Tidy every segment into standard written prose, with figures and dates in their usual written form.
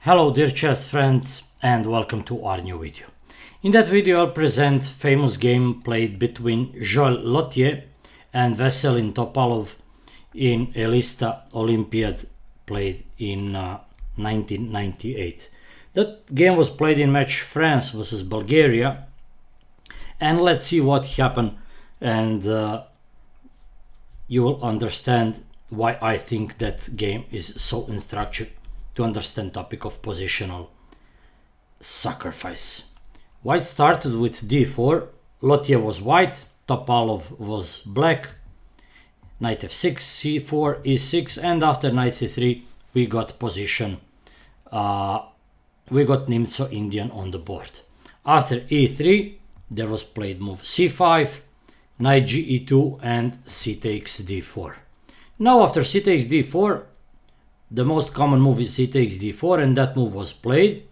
Hello dear chess friends and welcome to our new video. In that video I'll present famous game played between Joel Lothier and Veselin Topalov in Elista Olympiad played in 1998. That game was played in match France versus Bulgaria, and let's see what happened, and you will understand why I think that game is so instructive to understand topic of positional sacrifice. White started with d4, Lothier was white, Topalov was black, knight f6, c4, e6, and after knight c3 we got position, we got Nimzo Indian on the board. After e3 there was played move c5, knight ge2, and c takes d4. Now after c takes d4, the most common move is c takes d4, and that move was played.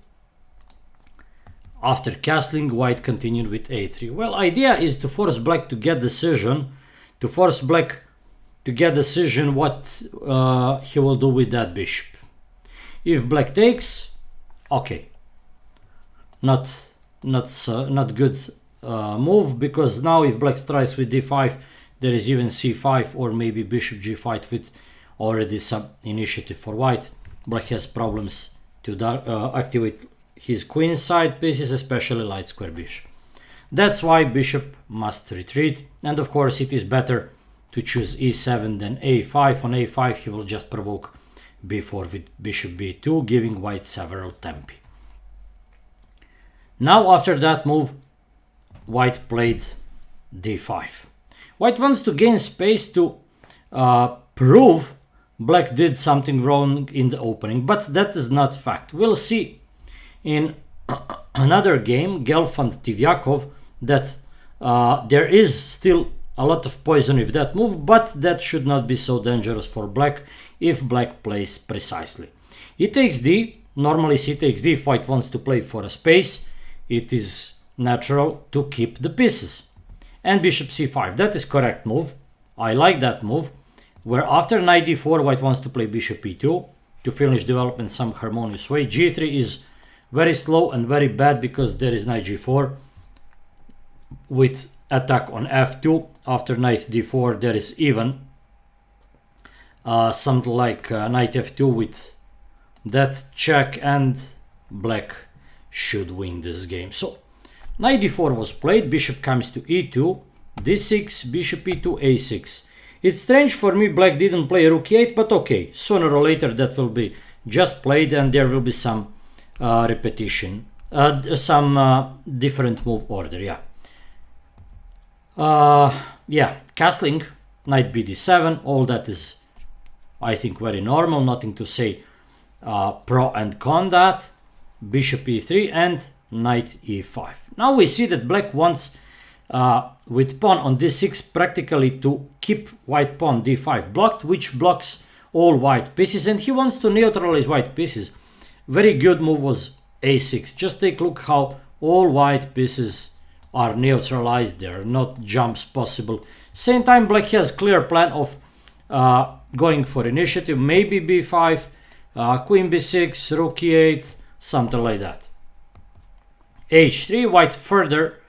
After castling, white continued with a3. Well, idea is to force black to get decision, what he will do with that bishop. If black takes, okay, not good move, because now if black strikes with d5, there is even c5 or maybe bishop g5 with already some initiative for white. Black has problems to activate his queen side pieces, especially light square bishop. That's why bishop must retreat, and of course it is better to choose e7 than a5. On a5 he will just provoke b4 with bishop b2, giving white several tempi. Now after that move, white played d5. White wants to gain space to prove black did something wrong in the opening, but that is not fact. We'll see in another game, Gelfand-Tivyakov, that there is still a lot of poison with that move, but that should not be so dangerous for black if black plays precisely. E takes d, normally c takes d, if white wants to play for a space, it is natural to keep the pieces. And bishop c5, that is correct move, I like that move, where after knight d4 white wants to play bishop e2 to finish development some harmonious way. g3 is very slow and very bad because there is knight g4 with attack on f2. After knight d4 there is even something like knight f2 with that check, and black should win this game. So knight d4 was played, bishop comes to e2, d6, bishop e2, a6. It's strange for me black didn't play rook e8, but okay, sooner or later that will be just played and there will be some repetition, some different move order, yeah. Castling, knight bd7, all that is I think very normal, nothing to say pro and con that. Bishop e3 and knight e5. Now we see that black wants with pawn on d6 practically to keep white pawn d5 blocked, which blocks all white pieces, and he wants to neutralize white pieces. Very good move was a6. Just take a look how all white pieces are neutralized, there are not jumps possible. Same time black has clear plan of going for initiative, maybe b5, queen b6, rook e8, something like that. h3, white further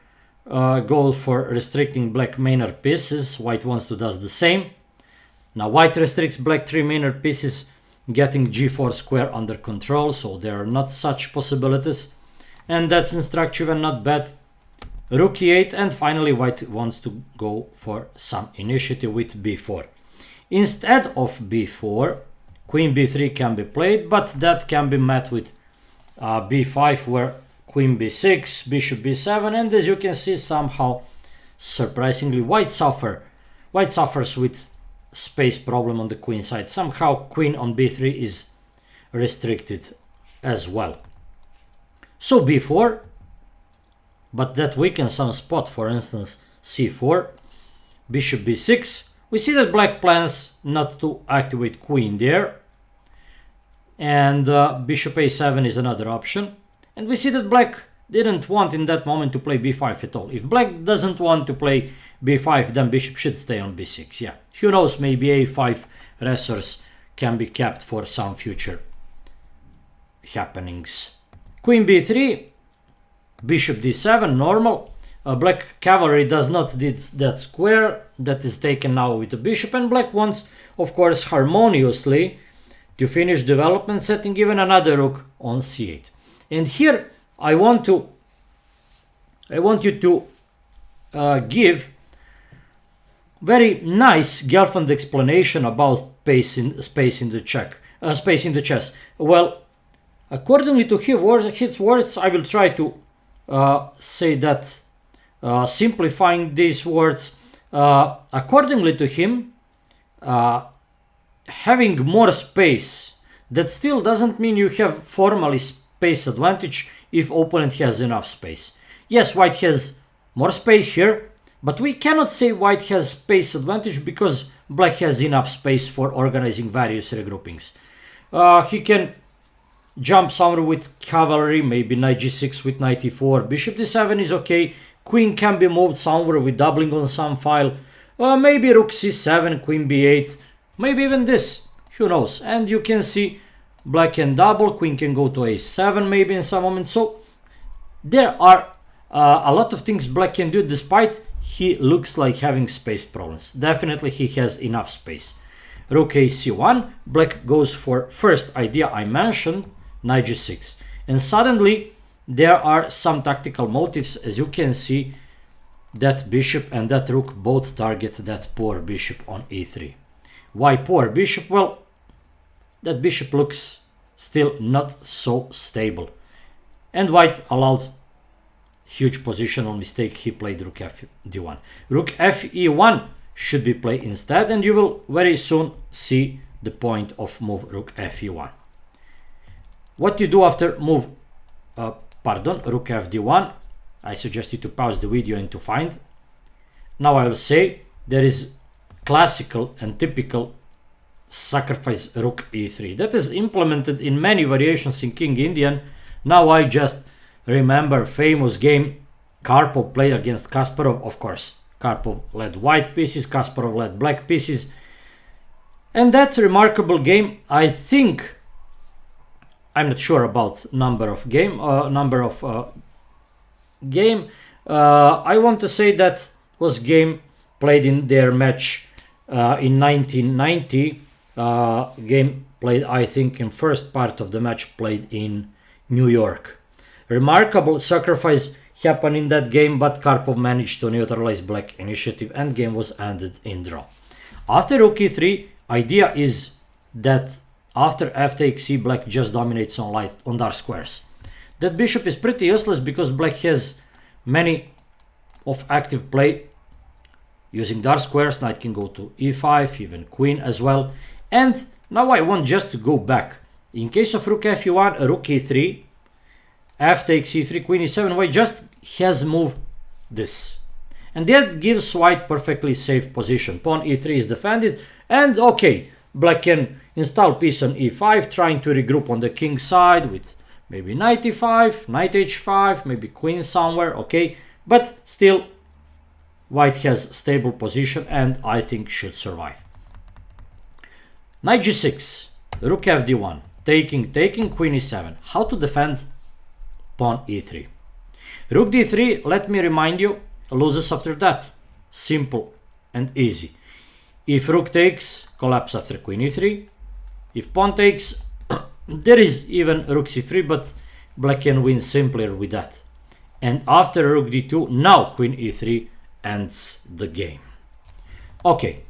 goes for restricting black minor pieces. White wants to do the same. Now white restricts black 3 minor pieces, getting g4 square under control, so there are not such possibilities, and that's instructive and not bad. Rook e8, and finally white wants to go for some initiative with b4. Instead of b4, queen b3 can be played, but that can be met with b5, where queen b6, bishop b7, and as you can see, somehow surprisingly white suffers with space problem on the queen side. Somehow queen on b3 is restricted as well. So b4, but that weakens some spot, for instance c4, bishop b6. We see that black plans not to activate queen there, and bishop a7 is another option. And we see that black didn't want in that moment to play b5 at all. If black doesn't want to play b5, then bishop should stay on b6. Yeah, who knows, maybe a5 resource can be kept for some future happenings. Queen b3, bishop d7, normal. Black cavalry does not did that square that is taken now with the bishop, and black wants, of course, harmoniously to finish development, setting even another rook on c8. And here I want you to give very nice girlfriend explanation about space in the chess. Well, accordingly to his words, I will try to say that, simplifying these words, accordingly to him, having more space, that still doesn't mean you have formally space advantage if opponent has enough space. Yes, white has more space here, but we cannot say white has space advantage because black has enough space for organizing various regroupings. He can jump somewhere with cavalry, maybe knight g6 with knight e4, bishop d7 is okay, queen can be moved somewhere with doubling on some file, maybe rook c7, queen b8, maybe even this, who knows. And you can see black can double, queen can go to a7 maybe in some moment. So there are a lot of things black can do, despite he looks like having space problems. Definitely he has enough space. Rook a c1, black goes for first idea I mentioned, knight g6. And suddenly there are some tactical motives, as you can see. That bishop and that rook both target that poor bishop on e3. Why poor bishop? Well, that bishop looks still not so stable. And white allowed huge positional mistake. He played rook f d1. Rook f e1 should be played instead, and you will very soon see the point of move rook f e1. What you do after move rook f d1, I suggest you to pause the video and to find. Now I will say there is classical and typical sacrifice rook e3 that is implemented in many variations in King Indian. Now I just remember famous game Karpov played against Kasparov. Of course, Karpov led white pieces, Kasparov led black pieces, and that remarkable game, I think, I'm not sure about number of game. I want to say that was game played in their match in 1990. Game played, I think, in first part of the match played in New York. Remarkable sacrifice happened in that game, but Karpov managed to neutralize black initiative and game was ended in draw. After rook e3, idea is that after f takes c, black just dominates on dark squares. That bishop is pretty useless because black has many of active play. Using dark squares, knight can go to e5, even queen as well. And now I want just to go back. In case of rook f1, rook e3, f takes e3, queen e7, white just has moved this. And that gives white perfectly safe position. Pawn e3 is defended, and okay, black can install piece on e5, trying to regroup on the king side with maybe knight e5, knight h5, maybe queen somewhere, okay. But still, white has stable position and I think should survive. Knight g6, rook fd1, taking, queen e7. How to defend pawn e3? Rook d3, let me remind you, loses after that. Simple and easy. If rook takes, collapse after queen e3. If pawn takes, there is even rook c3, but black can win simpler with that. And after rook d2, now queen e3 ends the game. Okay,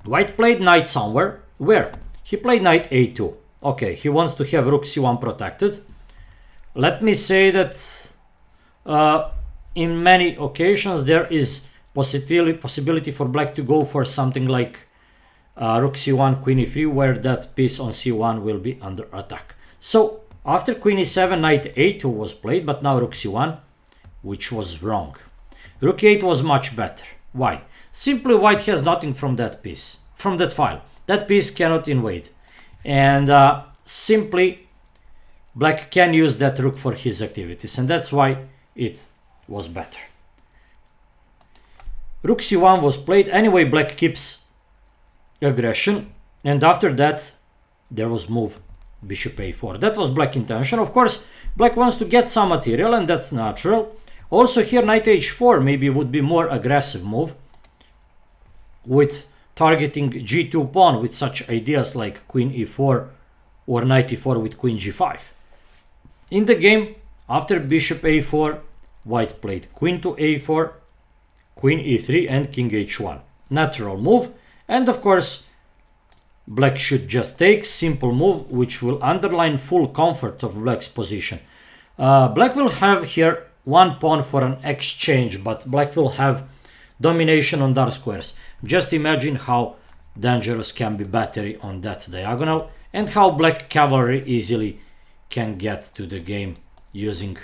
white played knight somewhere. Where? He played knight a2. Okay, he wants to have rook c1 protected. Let me say that in many occasions there is possibility for black to go for something like rook c1, queen e3, where that piece on c1 will be under attack. So after queen e7, knight a2 was played, but now rook c1, which was wrong. Rook e8 was much better. Why? Simply white has nothing from that piece, from that file. That piece cannot invade. And simply black can use that rook for his activities, and that's why it was better. Rook c1 was played. Anyway, black keeps aggression, and after that there was move bishop a4. That was black intention. Of course, black wants to get some material, and that's natural. Also here, knight h4 maybe would be more aggressive move with targeting g2 pawn with such ideas like queen e4 or knight e4 with queen g5. In the game, after bishop a4, white played queen to a4, queen e3 and king h1. Natural move, and of course black should just take, simple move which will underline full comfort of black's position. Black will have here one pawn for an exchange, but black will have domination on dark squares. Just imagine how dangerous can be battery on that diagonal, and how black cavalry easily can get to the game using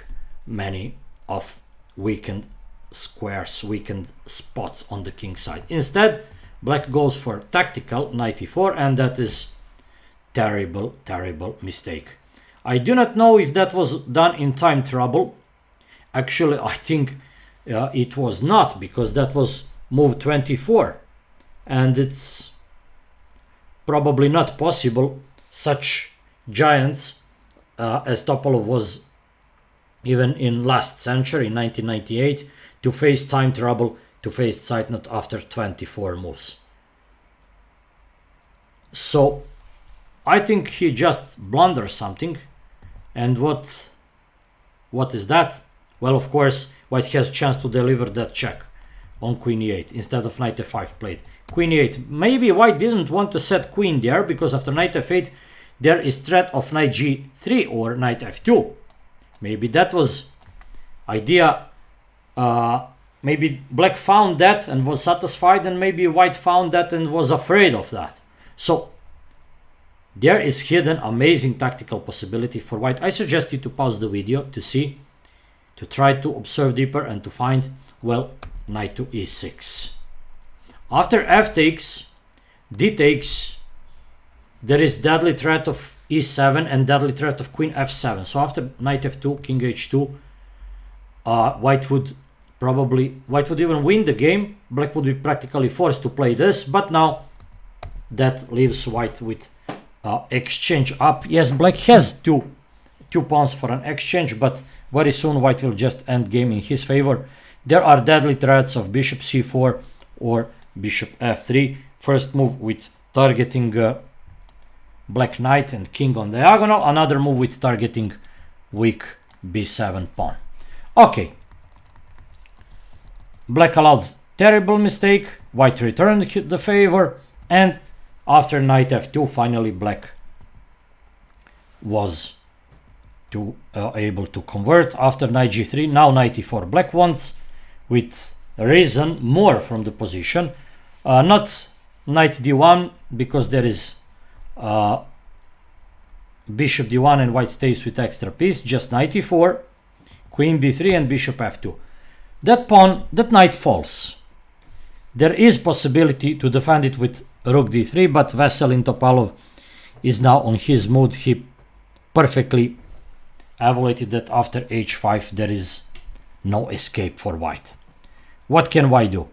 many of weakened squares, weakened spots on the king side. Instead, black goes for tactical knight e4, and that is terrible, terrible mistake. I do not know if that was done in time trouble. Actually, I think it was not, because that was move 24, and it's probably not possible. Such giants as Topalov was even in last century, 1998, to face time trouble, to face Zeitnot after 24 moves. So I think he just blundered something. And what is that? Well, of course, white has a chance to deliver that check on queen e8 instead of knight f5 played. Queen e8. Maybe white didn't want to set queen there, because after knight f8 there is threat of knight g3 or knight f2. Maybe that was idea. Maybe black found that and was satisfied, and maybe white found that and was afraid of that. So there is hidden amazing tactical possibility for white. I suggest you to pause the video to see, to try to observe deeper and to find, well, knight to e6. After f takes, d takes, there is deadly threat of e7 and deadly threat of queen f7. So after knight f2, king h2, white would even win the game. Black would be practically forced to play this, but now that leaves white with exchange up. Yes, black has two pawns for an exchange, but very soon white will just end game in his favor. There are deadly threats of bishop c4 or bishop f3. First move with targeting black knight and king on diagonal. Another move with targeting weak b7 pawn. Okay. Black allowed terrible mistake. White returned the favor, and after knight f2, finally black was able to convert. After knight g3, now knight e4. Black wants, with reason, more from the position. Not knight d1, because there is bishop d1 and white stays with extra piece. Just knight e4, queen b3 and bishop f2. That knight falls. There is possibility to defend it with rook d3, but Veselin Topalov is now on his mood. He perfectly evaluated that after h5 there is no escape for white. What can white do?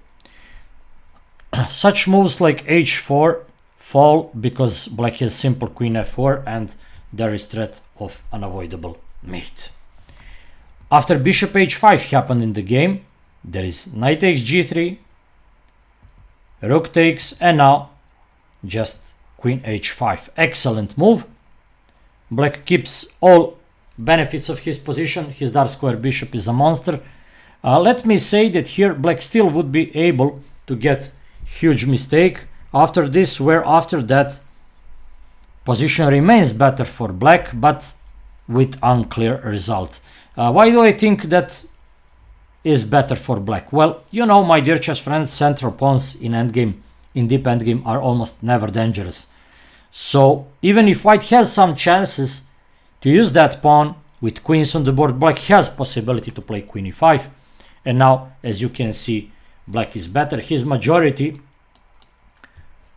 Such moves like h4 fall because black has simple queen f4 and there is threat of unavoidable mate. After bishop h5 happened in the game, there is knight takes g3, rook takes, and now just queen h5. Excellent move. Black keeps all benefits of his position. His dark square bishop is a monster. Let me say that here black still would be able to get huge mistake after this, where after that position remains better for black, but with unclear result. Why do I think that is better for black? Well, you know, my dear chess friends, central pawns in endgame, in deep endgame, are almost never dangerous. So even if white has some chances to use that pawn with queens on the board, black has possibility to play queen e5. And now, as you can see, black is better. His majority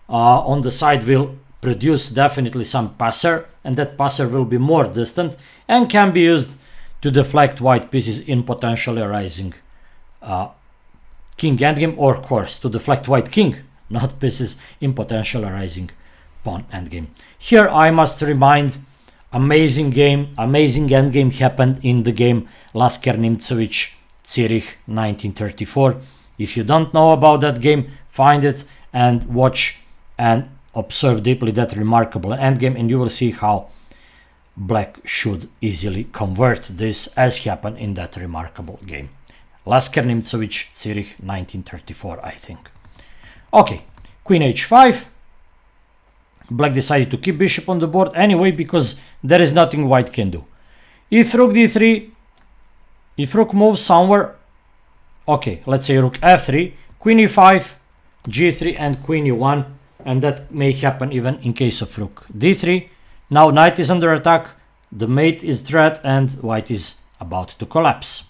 on the side will produce definitely some passer, and that passer will be more distant and can be used to deflect white pieces in potentially rising king endgame, or of course to deflect white king, not pieces in potentially rising pawn endgame. Here I must remind amazing game, amazing endgame happened in the game Lasker Nimzowitsch Zurich 1934. If you don't know about that game, find it and watch and observe deeply that remarkable endgame, and you will see how black should easily convert this as happened in that remarkable game. Lasker Nimzowitsch Zurich 1934, I think. Okay, queen h5. Black decided to keep bishop on the board anyway because there is nothing white can do. If rook d3, if rook moves somewhere, okay, let's say rook f3, queen e5, g3 and queen e1, and that may happen even in case of rook d3. Now knight is under attack, the mate is threat, and white is about to collapse.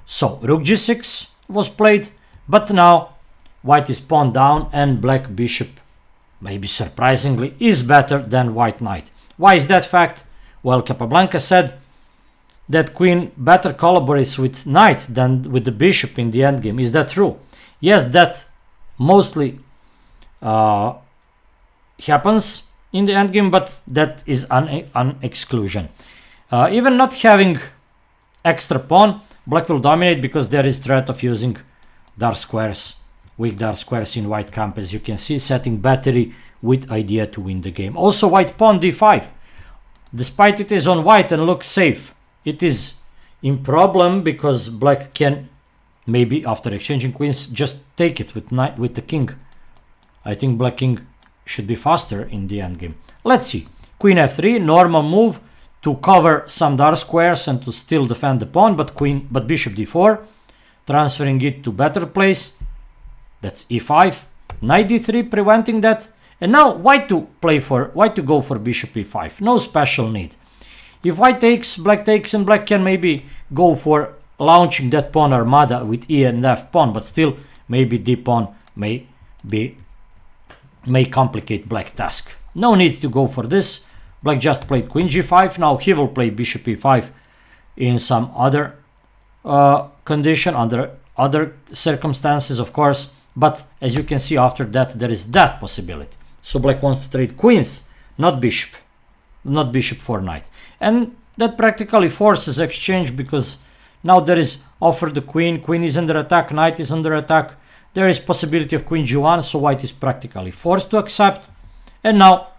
So rook g6 was played, but now white is pawn down and black bishop, maybe surprisingly, is better than white knight. Why is that fact? Well, Capablanca said that queen better collaborates with knight than with the bishop in the endgame. Is that true? Yes, that mostly happens in the endgame, but that is an exclusion. Even not having extra pawn, black will dominate because there is threat of using dark squares, weak dark squares in white camp, as you can see, setting battery with idea to win the game. Also white pawn d5, despite it is on white and looks safe, it is in problem because black can maybe after exchanging queens just take it with knight with the king. I think black king should be faster in the endgame. Let's see. Queen f3, normal move to cover some dark squares and to still defend the pawn, but bishop d4, transferring it to better place. That's e5, knight d3, preventing that. And now white to go for bishop e5. No special need. If white takes, and black can maybe go for launching that pawn armada with e and f pawn, but still maybe d pawn may complicate black task. No need to go for this. Black just played queen g5. Now he will play bishop e5 in some other condition, under other circumstances, of course. But as you can see, after that there is that possibility. So black wants to trade queens, not bishop for knight, and that practically forces exchange because now there is offered the queen is under attack, knight is under attack. There is possibility of queen g1, so white is practically forced to accept. And now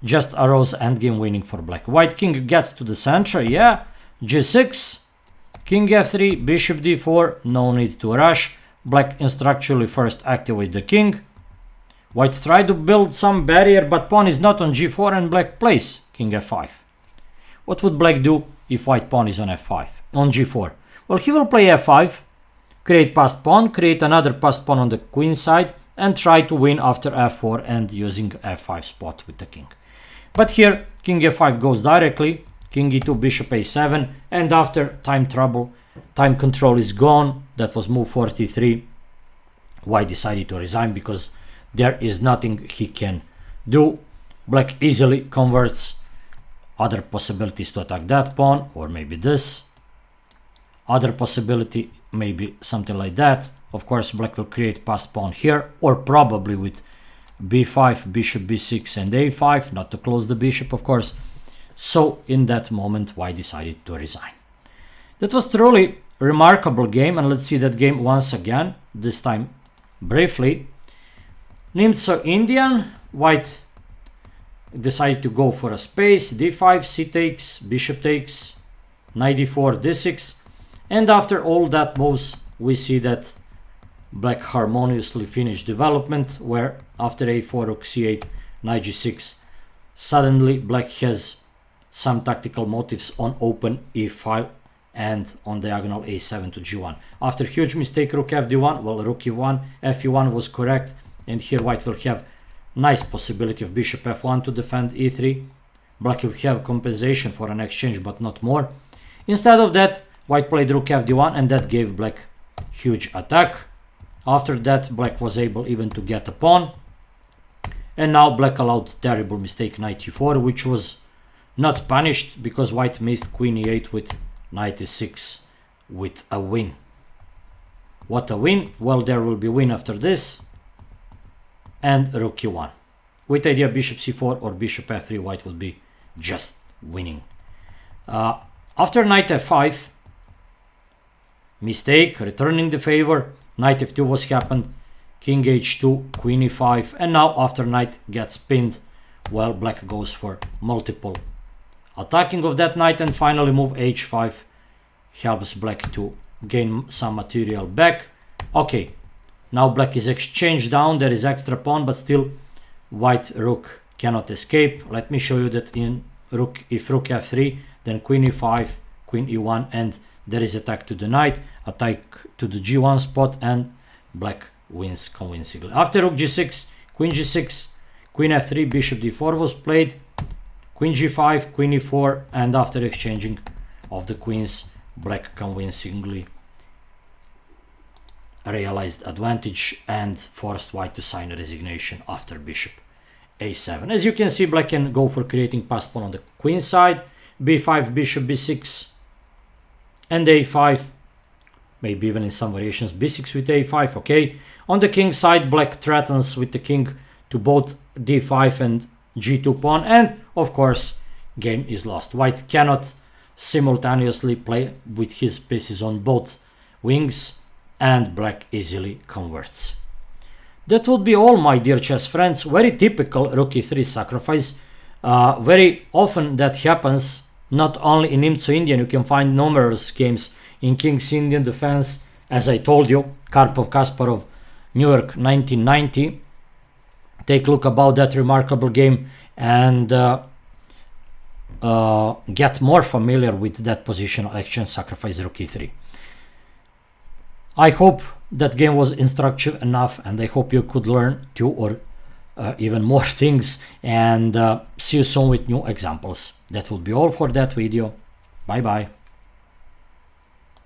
just arose endgame winning for black. White king gets to the center, yeah, g6, king f3, bishop d4, no need to rush. Black instructually first activate the king. White tried to build some barrier, but pawn is not on g4 and black plays king f5. What would black do if white pawn is on f5, on g4? Well, he will play f5, create passed pawn, create another passed pawn on the queen side, and try to win after f4 and using f5 spot with the king. But here, king f5 goes directly, king e2, bishop a7, and after time control is gone, that was move 43, white decided to resign because there is nothing he can do. Black easily converts. Other possibilities to attack that pawn, or maybe this. Other possibility, maybe something like that. Of course, black will create passed pawn here, or probably with b5, bishop b6 and a5, not to close the bishop, of course. So in that moment, white decided to resign. That was truly a remarkable game, and let's see that game once again, this time briefly. Nimzo Indian, white decided to go for a space, d5, c takes, bishop takes, knight d4, d6, and after all that moves, we see that black harmoniously finished development, where after a4, rook c8, knight g6, suddenly black has some tactical motives on open e file and on diagonal a7 to g1. After huge mistake, rook fd1, well, rook e1, fe1 was correct, and here white will have nice possibility of bishop f1 to defend e3. Black will have compensation for an exchange, but not more. Instead of that, white played rook fd1, and that gave black huge attack. After that, black was able even to get a pawn. And now black allowed terrible mistake, knight e4, which was not punished because white missed queen e8 with knight e6 with a win. What a win! Well, there will be win after this. And rook e1. With idea bishop c4 or bishop f3, white would be just winning. After knight f5, mistake, returning the favor. Knight f2 was happened. King h2, queen e5, and now after knight gets pinned, well, black goes for multiple attacking of that knight, and finally move h5 helps black to gain some material back. Okay, now black is exchanged down, there is extra pawn, but still white rook cannot escape. Let me show you that in rook, if rook f3, then queen e5, queen e1, and there is attack to the knight, attack to the g1 spot, and black wins convincingly. After rook g6, queen g6, queen f3, bishop d4 was played, queen g5, queen e4, and after exchanging of the queens, black convincingly realized advantage and forced white to sign a resignation after bishop a7. As you can see, black can go for creating passed pawn on the queen side, b5, bishop b6, and a5, maybe even in some variations b6 with a5. Okay, on the king side, black threatens with the king to both d5 and g2 pawn, and of course game is lost. White cannot simultaneously play with his pieces on both wings, and black easily converts. That would be all, my dear chess friends. Very typical rook e3 sacrifice. Very often that happens, not only in IMs Indian. You can find numerous games in King's Indian Defense, as I told you, Karpov Kasparov, New York 1990. Take a look about that remarkable game and get more familiar with that positional exchange sacrifice rook e3. I hope that game was instructive enough, and I hope you could learn 2 or even more things, and see you soon with new examples. That will be all for that video. Bye bye.